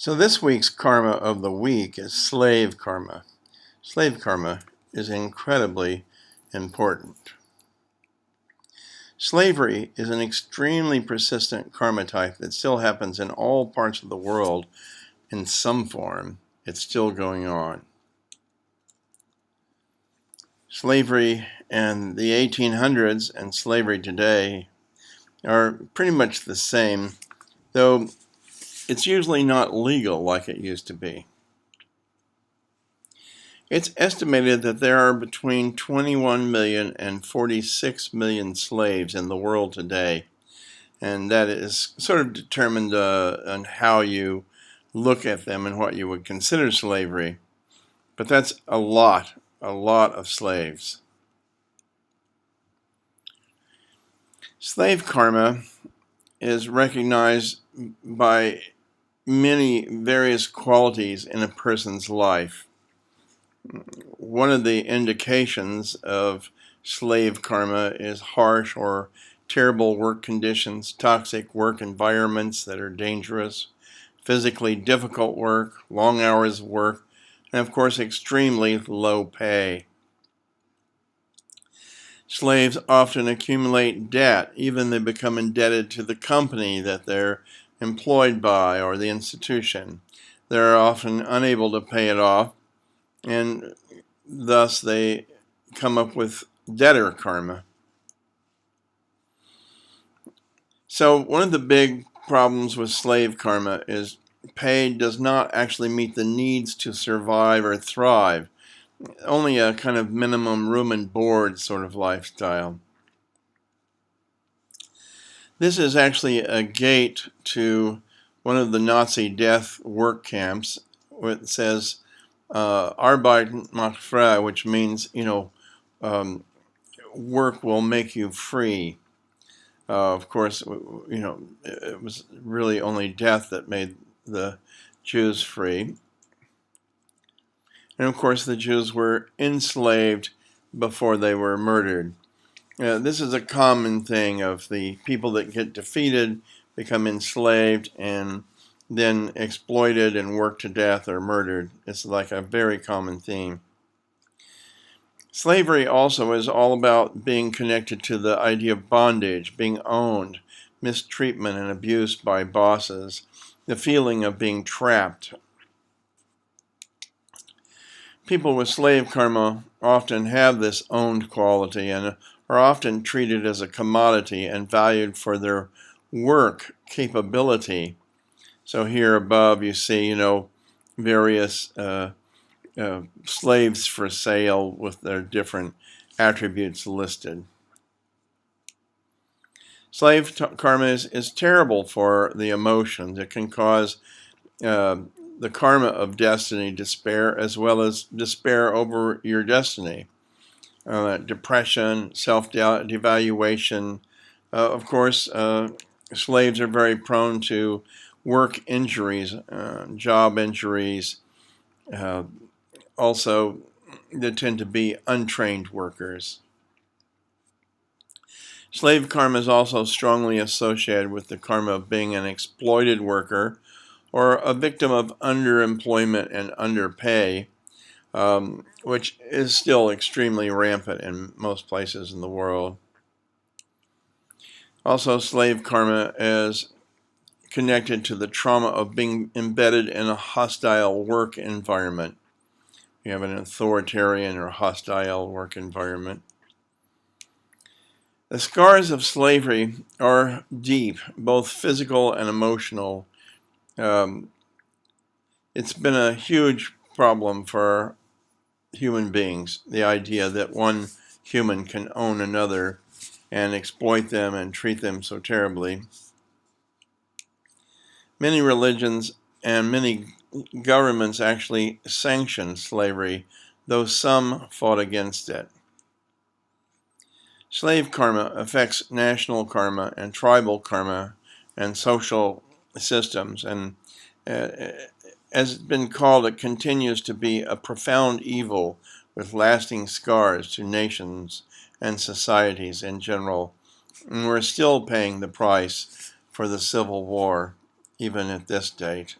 So this week's karma of the week is slave karma. Slave karma is incredibly important. Slavery is an extremely persistent karma type that still happens in all parts of the world in some form. It's still going on. Slavery in the 1800s and slavery today are pretty much the same, though it's usually not legal like it used to be. It's estimated that there are between 21 million and 46 million slaves in the world today, and that is sort of determined on how you look at them and what you would consider slavery. But that's a lot of slaves. Slave karma is recognized by many various qualities in a person's life. One of the indications of slave karma is harsh or terrible work conditions, toxic work environments that are dangerous, physically difficult work, long hours of work, and of course extremely low pay. Slaves often accumulate debt, even they become indebted to the company that they're employed by or the institution. They're often unable to pay it off, and thus they come up with debtor karma. So one of the big problems with slave karma is pay does not actually meet the needs to survive or thrive. Only a kind of minimum room and board sort of lifestyle. This is actually a gate to one of the Nazi death work camps, where it says Arbeit macht frei, which means, work will make you free. Of course, it was really only death that made the Jews free. And of course, the Jews were enslaved before they were murdered. This is a common thing of the people that get defeated, become enslaved, and then exploited and worked to death or murdered. It's like a very common theme. Slavery also is all about being connected to the idea of bondage, being owned, mistreatment and abuse by bosses, the feeling of being trapped. People with slave karma often have this owned quality and are often treated as a commodity and valued for their work capability. So here above you see, various slaves for sale with their different attributes listed. Slave karma is terrible for the emotions. It can cause the karma of destiny despair, as well as despair over your destiny. Depression, self-devaluation. Of course, slaves are very prone to work injuries, job injuries. Also, they tend to be untrained workers. Slave karma is also strongly associated with the karma of being an exploited worker or a victim of underemployment and underpay, which is still extremely rampant in most places in the world. Also, slave karma is connected to the trauma of being embedded in a hostile work environment. You have an authoritarian or hostile work environment. The scars of slavery are deep, both physical and emotional. It's been a huge problem for human beings, the idea that one human can own another and exploit them and treat them so terribly. Many religions and many governments actually sanctioned slavery, though some fought against it. Slave karma affects national karma and tribal karma and social systems, and as it's been called, it continues to be a profound evil with lasting scars to nations and societies in general. And we're still paying the price for the Civil War, even at this date.